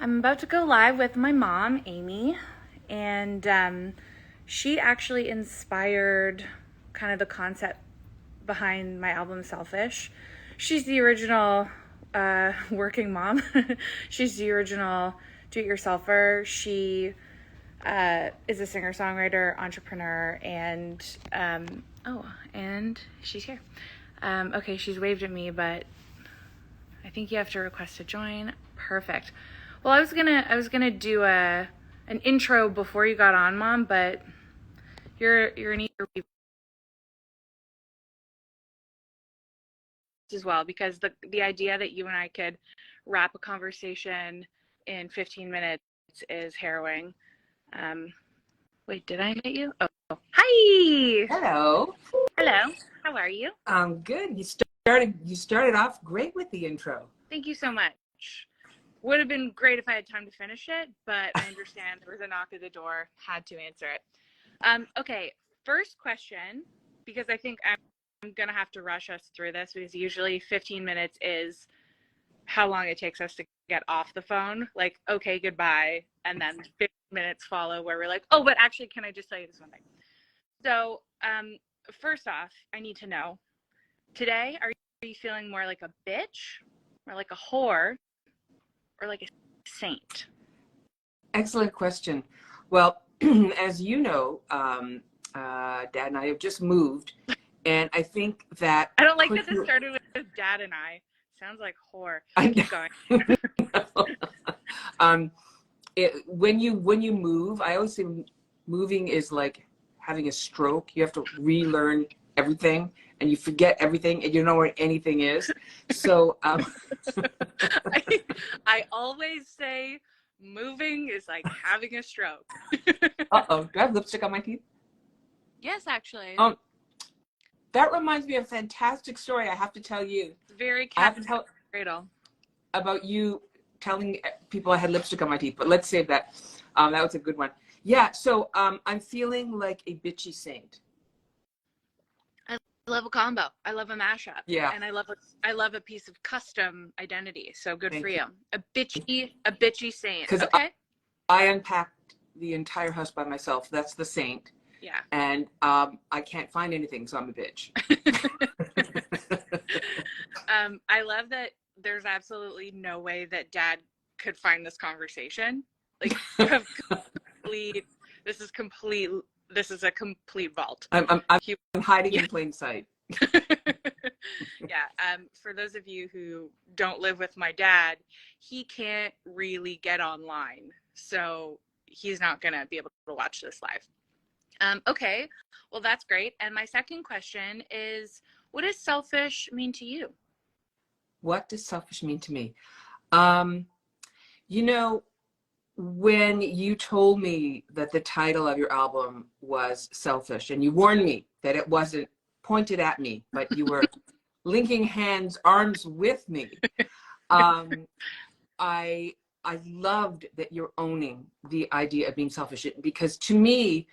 I'm about to go live with my mom, Amy, and she actually inspired kind of the concept behind my album Selfish. She's the original working mom. She's the original do-it-yourselfer. She is a singer-songwriter, entrepreneur, and and she's here. Okay, she's waved at me, but I think you have to request to join. Perfect. Well, I was gonna do an intro before you got on, Mom, but you're an eager people as well, because the idea that you and I could wrap a conversation in 15 minutes is harrowing. Um, Wait, did I invite you? Oh, hi. Hello. Hello. How are you? Good. You started off great with the intro. Thank you so much. Would have been great if I had time to finish it, but I understand there was a knock at the door, had to answer it. Okay, first question, because I think I'm going to have to rush us through this, because usually 15 minutes is how long it takes us to get off the phone. Like, okay, goodbye. And then 15 minutes follow where we're like, oh, but actually, can I just tell you this one thing? So, first off, I need to know, today, are you feeling more like a bitch, or like a whore, or like a saint? Excellent question. Well, as you know, Dad and I have just moved, and I think that I don't like that this started with Dad and I. Sounds like whore. Keep going. When you move, I always say moving is like having a stroke. You have to relearn everything, and you forget everything, and you know what anything is. So I always say moving is like having a stroke. uh-oh, do I have lipstick on my teeth? Yes, actually. That reminds me of a fantastic story I have to tell you. It's very I have to tell cradle. about you telling people I had lipstick on my teeth, but let's save that. That was a good one. Yeah, so I'm feeling like a bitchy saint. I love a combo. I love a mashup. Yeah. And I love a piece of custom identity. So good Thank for you. you. A bitchy saint. Because Okay. I unpacked the entire house by myself. That's the saint. Yeah. And I can't find anything, so I'm a bitch. I love that there's absolutely no way that Dad could find this conversation. Like, this is a complete vault. I'm hiding in plain sight. Yeah. For those of you who don't live with my dad, he can't really get online, so he's not gonna be able to watch this live. Okay, well, that's great. And my second question is, what does selfish mean to you? What does selfish mean to me? You know, when you told me that the title of your album was Selfish, and you warned me that it wasn't pointed at me, but you were linking hands, arms with me, I loved that you're owning the idea of being selfish, because to me,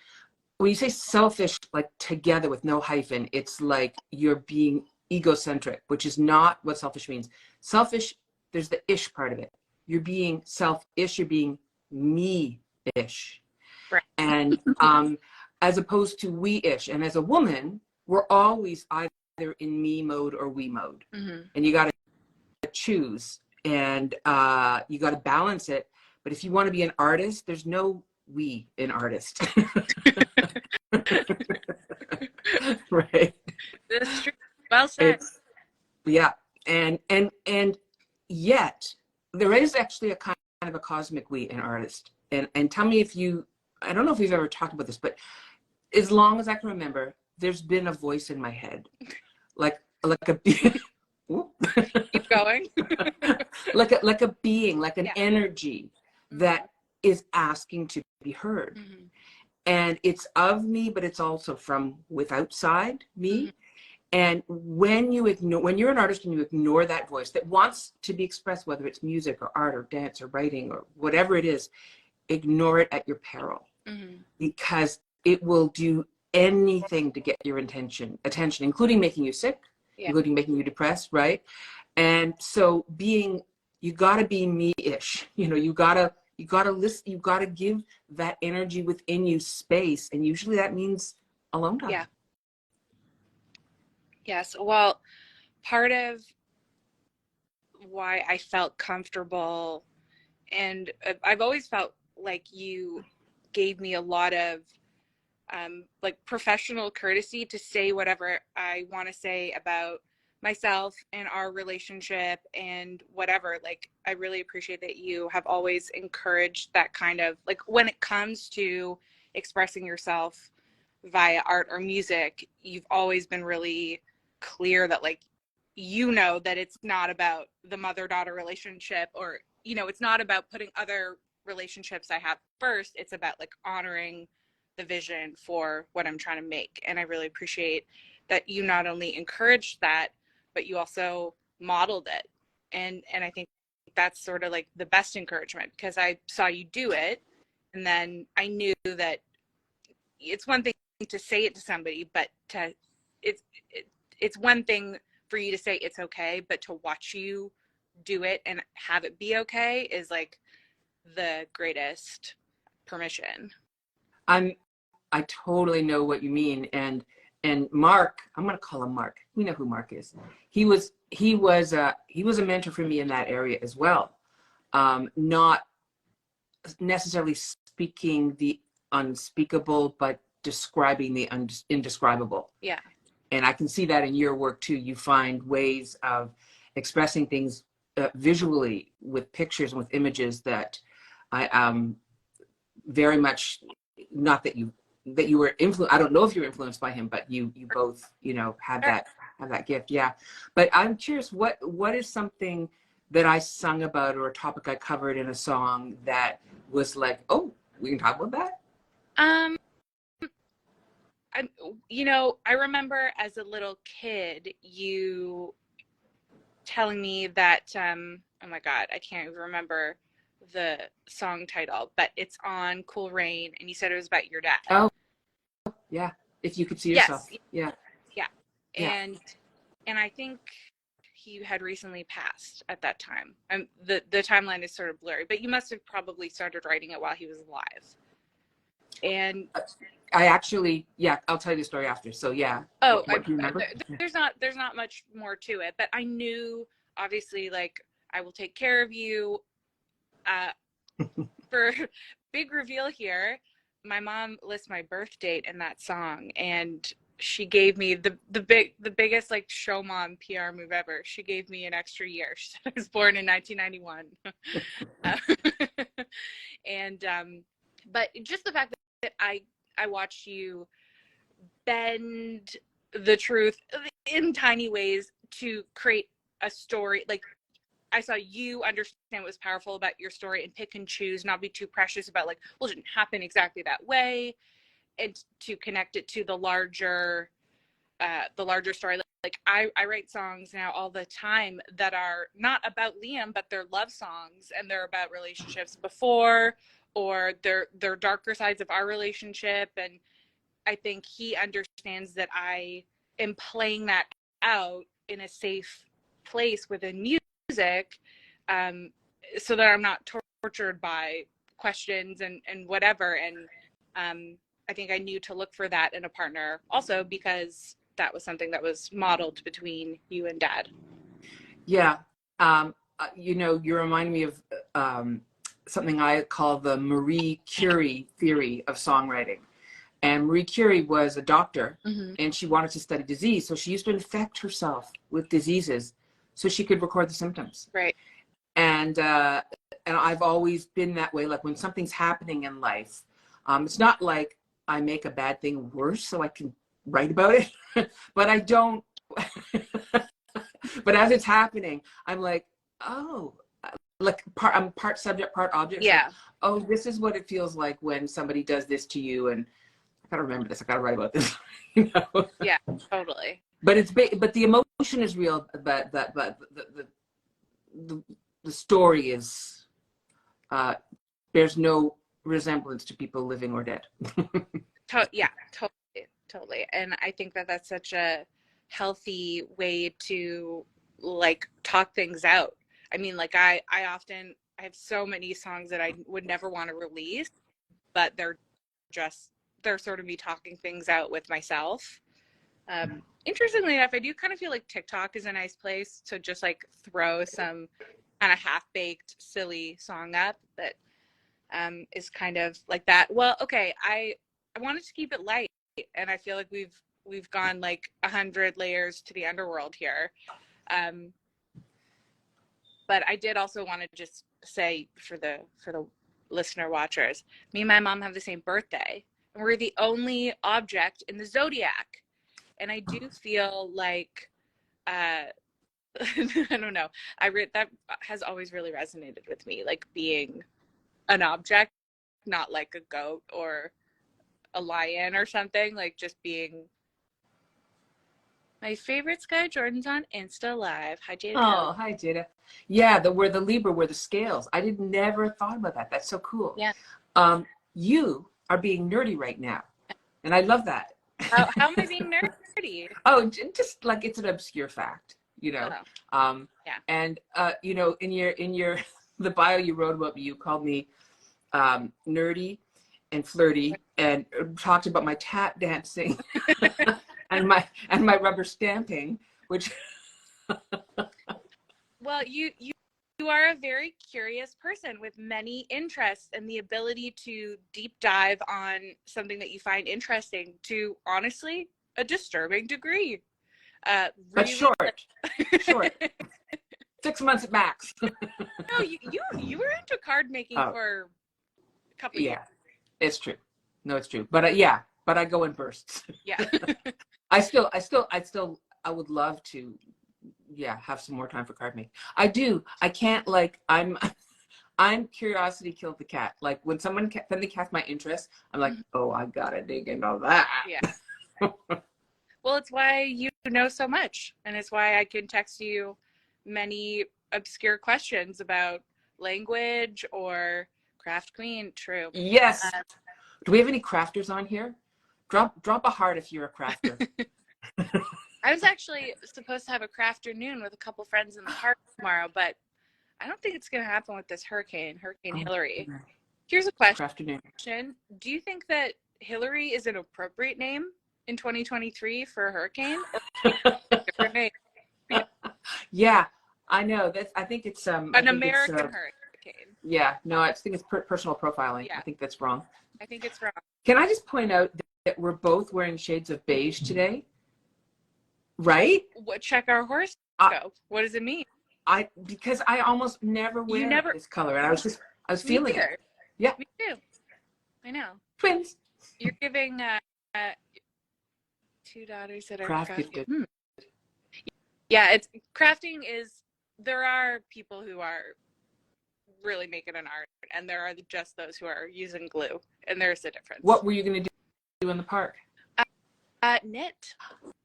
when you say selfish, like together with no hyphen, it's like you're being egocentric, which is not what selfish means. Selfish, there's the ish part of it. You're being selfish, you're being me-ish. Right. And as opposed to we-ish. And as a woman, we're always either in me mode or we mode. Mm-hmm. And you got to choose, and you got to balance it. But if you want to be an artist, there's no we in artist. Right. That's true. Well said. Yeah. And yet there is actually a kind of a cosmic we in artist. And tell me if I don't know if we've ever talked about this, but as long as I can remember, there's been a voice in my head, like a keep going. like a being, like an energy Mm-hmm. that is asking to be heard. Mm-hmm. And it's of me, but it's also from outside me. Mm-hmm. And when you're an artist and you ignore that voice that wants to be expressed, whether it's music or art or dance or writing or whatever it is, ignore it at your peril. Mm-hmm. Because it will do anything to get your attention, including making you sick, including making you depressed, right? And so being you gotta be me-ish. You know, you gotta listen, you gotta give that energy within you space. And usually that means alone time. Yeah. Yes. Well, part of why I felt comfortable, and I've always felt like you gave me a lot of like professional courtesy to say whatever I want to say about myself and our relationship and whatever. Like, I really appreciate that you have always encouraged that kind of, like, when it comes to expressing yourself via art or music, you've always been really clear that, like, you know, that it's not about the mother-daughter relationship, or, you know, it's not about putting other relationships I have first. It's about, like, honoring the vision for what I'm trying to make. And I really appreciate that you not only encouraged that, but you also modeled it. And I think that's sort of like the best encouragement, because I saw you do it, and then I knew that it's one thing to say it to somebody, but to it's it's one thing for you to say it's okay, but to watch you do it and have it be okay is like the greatest permission. I totally know what you mean. And Mark, I'm gonna call him Mark. We know who Mark is. He was a mentor for me in that area as well. Not necessarily speaking the unspeakable, but describing the indescribable. Yeah. And I can see that in your work too. You find ways of expressing things visually with pictures and with images that I very much, not that you were influenced. I don't know if you were influenced by him, but you both, you know, have that gift. Yeah. But I'm curious, what is something that I sung about or a topic I covered in a song that was like, oh, we can talk about that? Um, you know, I remember as a little kid, you telling me that, oh my God, I can't even remember the song title, but it's on Cool Rain, and you said it was about your dad. Oh, yeah. If you could see yourself. Yes. Yeah. Yeah. Yeah. And I think he had recently passed at that time. The timeline is sort of blurry, but you must have probably started writing it while he was alive. And I actually, yeah, I'll tell you the story after. So yeah. oh, What do you remember? there's not much more to it, but I knew, obviously, like, I will take care of you. For big reveal here, my mom lists my birth date in that song, and she gave me the biggest, like, show mom PR move ever. She gave me an extra year. She said I was born in 1991. And but just the fact that I watched you bend the truth in tiny ways to create a story. Like, I saw you understand what was powerful about your story and pick and choose, not be too precious about, like, well, it didn't happen exactly that way, and to connect it to the larger story. Like, I write songs now all the time that are not about Liam, but they're love songs, and they're about relationships before, or they're darker sides of our relationship. And I think he understands that I am playing that out in a safe place within music, so that I'm not tortured by questions and whatever. And I think I knew to look for that in a partner also, because that was something that was modeled between you and Dad. Yeah. You know, you're reminding me of something I call the Marie Curie theory of songwriting. And Marie Curie was a doctor, and she wanted to study disease. So she used to infect herself with diseases so she could record the symptoms. Right. And I've always been that way. Like, when something's happening in life, it's not like I make a bad thing worse so I can write about it, but I don't. But as it's happening, I'm like, oh, like I'm part subject, part object. Yeah. Like, oh, this is what it feels like when somebody does this to you, and I gotta remember this. I gotta write about this. You know? Yeah, totally. But but the emotion is real. But the story is bears no resemblance to people living or dead. Yeah, totally. And I think that that's such a healthy way to, like, talk things out. I mean, like I have so many songs that I would never want to release, but they're sort of me talking things out with myself. Interestingly enough, I do kind of feel like TikTok is a nice place to just like throw some kind of half-baked, silly song up that is kind of like that. Well, okay, I wanted to keep it light, and I feel like we've gone like 100 layers to the underworld here. But I did also want to just say for the listener watchers, me and my mom have the same birthday, and we're the only object in the zodiac. And I do feel like I don't know. That has always really resonated with me, like being an object, not like a goat or a lion or something, like just being. My favorite Sky Jordan's on Insta Live. Hi, Jada. Oh, hi, Jada. Yeah, where the Libra, where the scales. I never thought about that. That's so cool. Yeah. You are being nerdy right now, and I love that. How am I being nerdy? Oh, just like it's an obscure fact, you know. Yeah. And you know, in your the bio you wrote about me, you called me nerdy and flirty, and talked about my tap dancing and my rubber stamping, which. Well, you are a very curious person with many interests and the ability to deep dive on something that you find interesting to honestly a disturbing degree. Really, but short. 6 months at max. No, you were into card making for a couple years. Yeah, it's true. No, it's true. But yeah, but I go in bursts. Yeah. I would love to, have some more time for card making. I can't, like, I'm curiosity killed the cat. Like when someone then catch my interest, I'm like, oh, I gotta dig into all that. Yeah. Well, it's why you know so much, and it's why I can text you many obscure questions about language or craft queen. True. Yes. Do we have any crafters on here? Drop a heart if you're a crafter. I was actually supposed to have a crafter noon with a couple friends in the park tomorrow, but I don't think it's going to happen with this Hurricane Hillary. Here's a question. Do you think that Hillary is an appropriate name in 2023 for a hurricane? Different name? Yeah, I know. I think it's an American hurricane. Yeah, no, I think it's personal profiling. Yeah. I think that's wrong. I think it's wrong. Can I just point out that we're both wearing shades of beige today? Right? Check our horoscope. What does it mean? Because I almost never wear this color, and I was feeling it. Yeah. Me too. I know. Twins. You're giving 2 daughters that are crafting. Yeah, crafting is. There are people who are really making an art, and there are just those who are using glue, and there's a difference. What were you going to do in the park? Knit.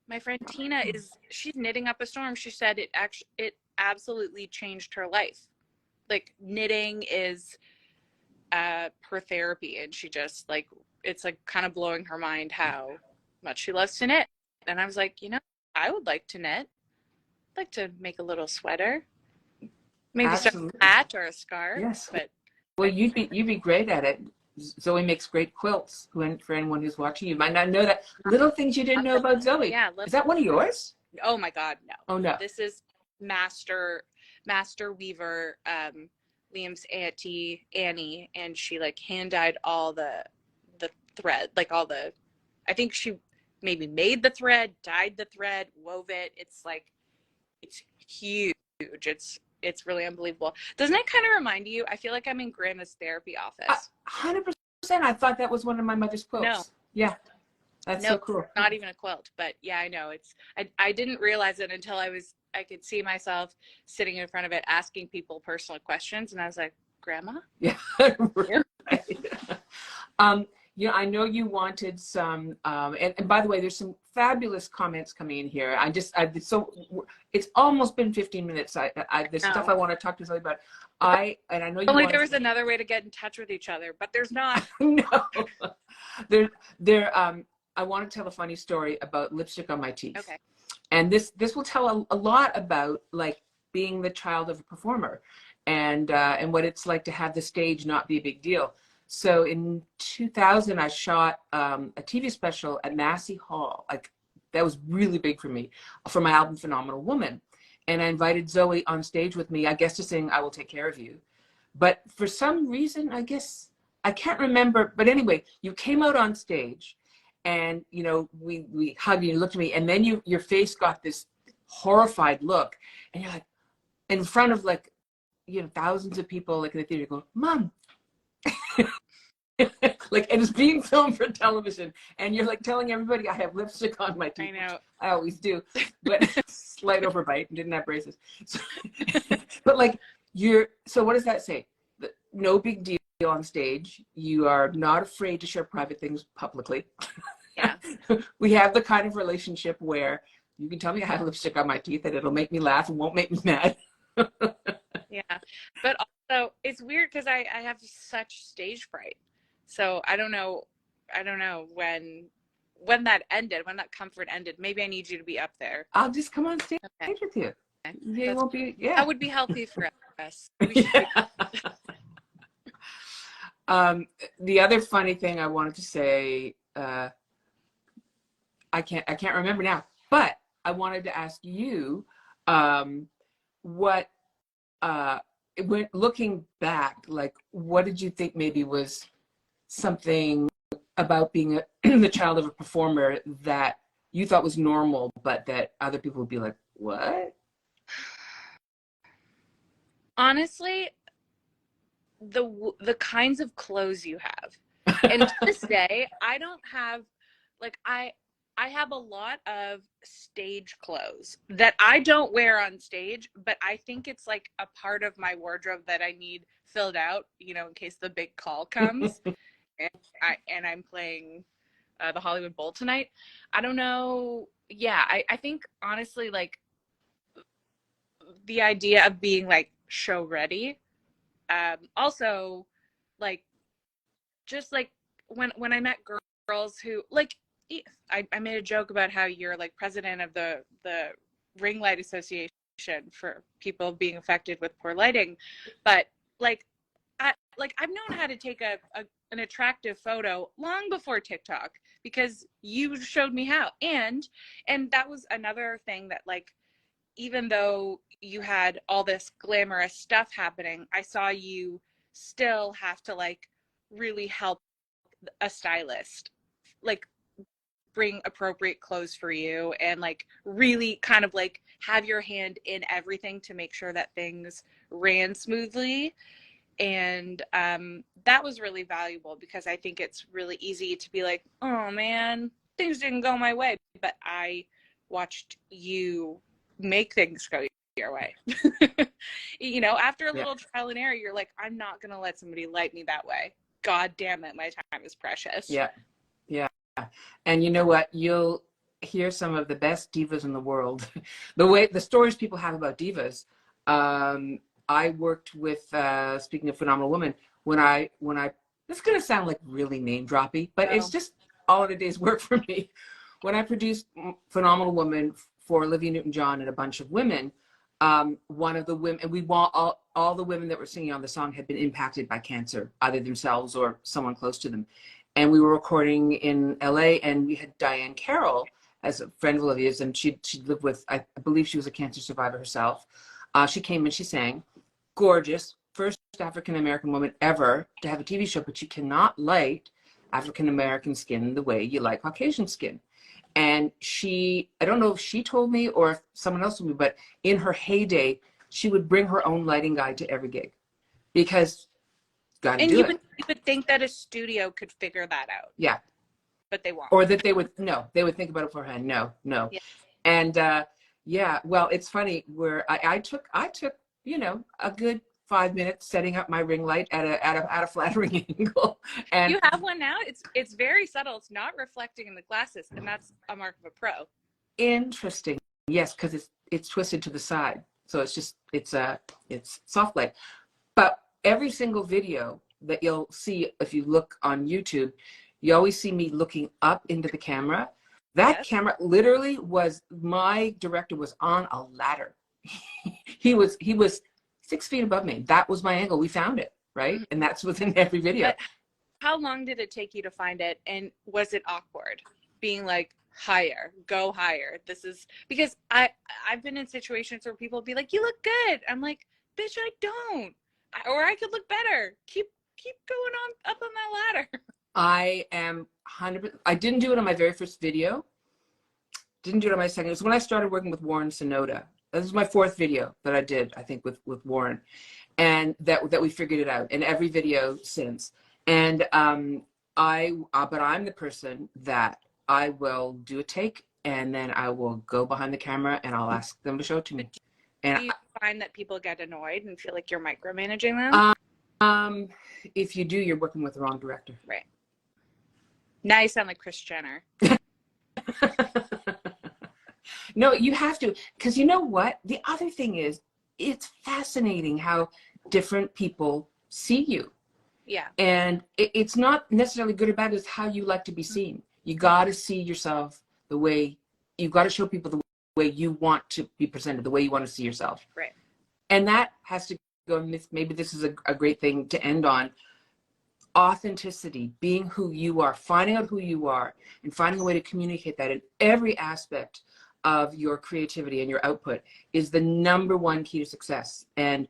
My friend Tina she's knitting up a storm. She said it absolutely changed her life. Like knitting is her therapy, and she just like it's like kind of blowing her mind how much she loves to knit. And I was like, I would like to knit. I'd like to make a little sweater, maybe start a hat or a scarf. Yes, but you'd be great at it. Zoe makes great quilts. For anyone who's watching, you might not know that. Little things you didn't know about Zoe. Yeah, is that one of yours? Oh my God, no. Oh no. This is master weaver, Liam's auntie Annie, and she like hand dyed all the thread, like all the. I think she maybe made the thread, dyed the thread, wove it. It's huge. It's really unbelievable. Doesn't it kind of remind you? I feel like I'm in Grandma's therapy office. 100%. I thought that was one of my mother's quilts. No. Yeah. That's so cool. Not even a quilt, but yeah, I know. I didn't realize it until I could see myself sitting in front of it asking people personal questions, and I was like, Grandma? Yeah. Right. I know you wanted some, and by the way, there's some fabulous comments coming in here. It's almost been 15 minutes. There's stuff I want to talk to Zoe about. I know you only there was another way to get in touch with each other, but there's not. No. I want to tell a funny story about lipstick on my teeth. Okay. And this will tell a lot about like being the child of a performer, and what it's like to have the stage not be a big deal. So in 2000, I shot a TV special at Massey Hall. Like, that was really big for me, for my album Phenomenal Woman. And I invited Zoe on stage with me, I guess, to sing I Will Take Care of You. But for some reason, I guess, I can't remember. But anyway, you came out on stage and, you know, we hugged you and looked at me. And then your face got this horrified look. And you're like, in front of, like, you know, thousands of people, like in the theater, going, Mom. Like, and it's being filmed for television, and you're like telling everybody I have lipstick on my teeth. I know. I always do, but slight overbite and didn't have braces. So, but like, so what does that say? No big deal on stage. You are not afraid to share private things publicly. Yeah. We have the kind of relationship where you can tell me I have lipstick on my teeth and it'll make me laugh and won't make me mad. Yeah. But also it's weird because I have such stage fright. So I don't know when that ended, when that comfort ended. Maybe I need you to be up there. I'll just come on stage with you. It won't be, yeah. That would be healthy for us. The other funny thing I wanted to say, I can't remember now, but I wanted to ask you, looking back, like, what did you think maybe was something about being the child of a performer that you thought was normal, but that other people would be like, what? Honestly, the kinds of clothes you have. And to this day, I don't have, like, I have a lot of stage clothes that I don't wear on stage, but I think it's like a part of my wardrobe that I need filled out, you know, in case the big call comes. and I'm playing the Hollywood Bowl tonight. I don't know. Yeah, I think honestly, like, the idea of being like show ready. Also, like, just like when I met girls who, like, I made a joke about how you're like president of the Ring Light Association for people being affected with poor lighting, but I've known how to take an attractive photo long before TikTok because you showed me how. And that was another thing that, like, even though you had all this glamorous stuff happening, I saw you still have to, like, really help a stylist, like, bring appropriate clothes for you and, like, really kind of, like, have your hand in everything to make sure that things ran smoothly. And that was really valuable because I think it's really easy to be like, oh man, things didn't go my way, but I watched you make things go your way. You know, after a little trial and error, you're like, I'm not gonna let somebody light me that way. God damn it, my time is precious. Yeah. And you know what, you'll hear some of the best divas in the world. The stories people have about divas. I worked with, speaking of Phenomenal Woman, when I this is going to sound like really name droppy, but It's just all of a day's work for me. When I produced Phenomenal Woman for Olivia Newton-John and a bunch of women, one of the women, and we want all the women that were singing on the song had been impacted by cancer, either themselves or someone close to them. And we were recording in LA, and we had Diane Carroll as a friend of Olivia's, and she lived with, I believe she was a cancer survivor herself. She came and she sang. Gorgeous, first African-American woman ever to have a TV show, but you cannot light African-American skin the way you like Caucasian skin. And she, I don't know if she told me or if someone else told me, but in her heyday, she would bring her own lighting guide to every gig because gotta do it. You would think that a studio could figure that out. Yeah. But they won't. Or that they would think about it beforehand. No. Yeah. And yeah, well, it's funny where I took, you know, a good 5 minutes setting up my ring light at a flattering angle. And you have one now? It's very subtle. It's not reflecting in the glasses, and that's a mark of a pro. Interesting. Yes, because it's twisted to the side. So it's soft light. But every single video that you'll see, if you look on YouTube, you always see me looking up into the camera. That camera literally was, my director was on a ladder. he was 6 feet above me. That was my angle. We found it, right? Mhm. And that's within every video. But how long did it take you to find it? And was it awkward being like, higher, go higher? This is because I've been in situations where people be like, you look good. I'm like, bitch, I don't. Or I could look better. Keep going on up on that ladder. I am 100%. I didn't do it on my very first video. Didn't do it on my second. It was when I started working with Warren Sonoda. This is my 4th video that I did, I think, with Warren, and that we figured it out in every video since. And but I'm the person that I will do a take, and then I will go behind the camera and I'll ask them to show it to me. And do you find that people get annoyed and feel like you're micromanaging them? If you do, you're working with the wrong director. Right. Now you sound like Kris Jenner. No, you have to, because you know what? The other thing is, it's fascinating how different people see you. Yeah. And it's not necessarily good or bad, it's how you like to be seen. You got to see yourself the way, you got to show people the way you want to be presented, the way you want to see yourself. Right. And that has to go, maybe this is a great thing to end on. Authenticity, being who you are, finding out who you are, and finding a way to communicate that in every aspect of your creativity and your output is the #1 key to success. And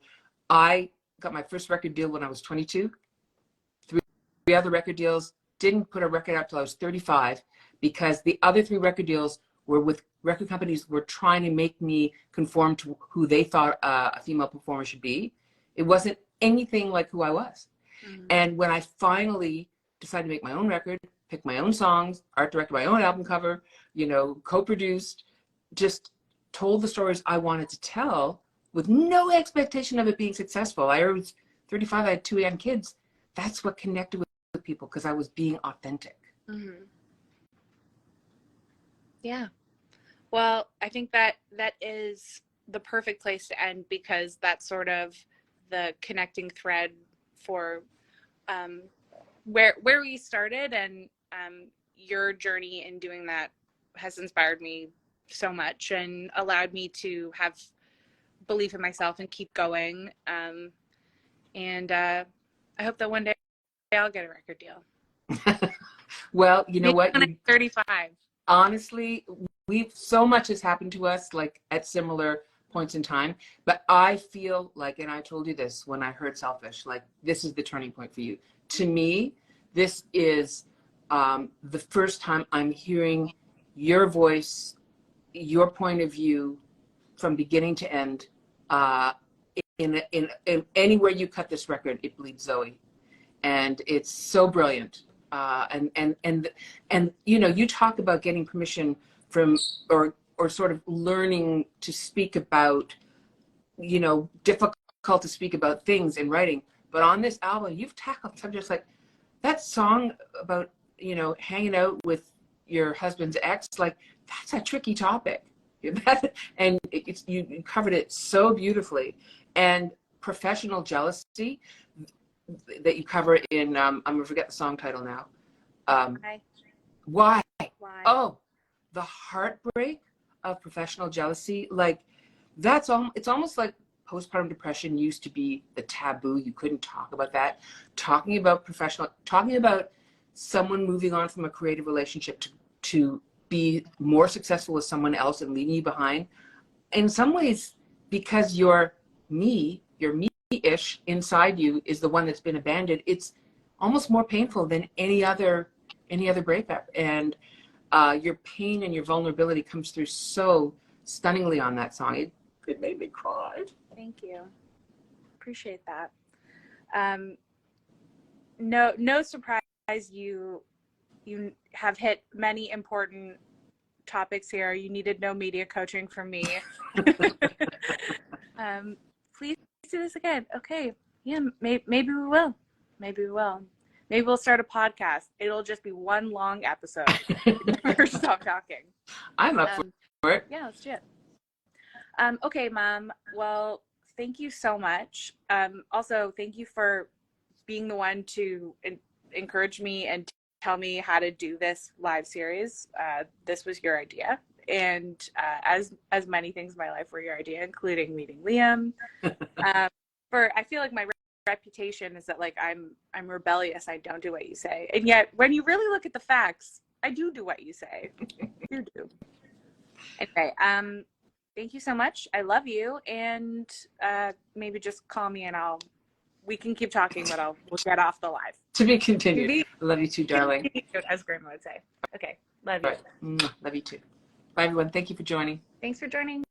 I got my first record deal when I was 22. 3 other record deals, didn't put a record out till I was 35, because the other 3 record deals were with record companies were trying to make me conform to who they thought a female performer should be. It wasn't anything like who I was. Mm-hmm. And when I finally decided to make my own record, pick my own songs, art directed my own album cover, co-produced, just told the stories I wanted to tell with no expectation of it being successful. I was 35, I had 2 young kids. That's what connected with people, because I was being authentic. Mm-hmm. Yeah. Well, I think that is the perfect place to end, because that's sort of the connecting thread for where we started, and your journey in doing that has inspired me so much and allowed me to have belief in myself and keep going. And I hope that one day I'll get a record deal. Well, you know Maybe what? when I'm 35. Honestly, so much has happened to us, like at similar points in time, but I feel like, and I told you this when I heard Selfish, like this is the turning point for you. To me, this is the first time I'm hearing your voice, your point of view from beginning to end. In anywhere you cut this record, it bleeds Zoe, and it's so brilliant. And you talk about getting permission from, or sort of learning to speak about, difficult to speak about things in writing. But on this album, you've tackled subjects like that song about, hanging out with your husband's ex. Like, that's a tricky topic. And you covered it so beautifully. And professional jealousy that you cover in, I'm going to forget the song title now. Why? Oh, the heartbreak of professional jealousy. Like, it's almost like postpartum depression used to be the taboo. You couldn't talk about that. Talking about someone moving on from a creative relationship to be more successful with someone else and leaving you behind. In some ways, because you're me-ish inside you is the one that's been abandoned, it's almost more painful than any other breakup. And your pain and your vulnerability comes through so stunningly on that song. It made me cry. Thank you. Appreciate that. No surprise, you have hit many important topics here. You needed no media coaching from me. Please do this again. Okay. Yeah, maybe we will. Maybe we'll start a podcast. It'll just be one long episode. Or stop talking. I'm up for it. Yeah, let's do it. Okay, Mom. Well, thank you so much. Also, thank you for being the one to encourage me and tell me how to do this live series. This was your idea, and as many things in my life were your idea, including meeting Liam. I feel like my reputation is that like I'm rebellious. I don't do what you say, and yet when you really look at the facts, I do what you say. You do. Anyway, thank you so much. I love you, and maybe just call me and we can keep talking, but we'll get off the live. To be continued. I love you too, darling. As Grandma would say. Okay, love you. Right. Love you too. Bye, everyone. Thank you for joining. Thanks for joining.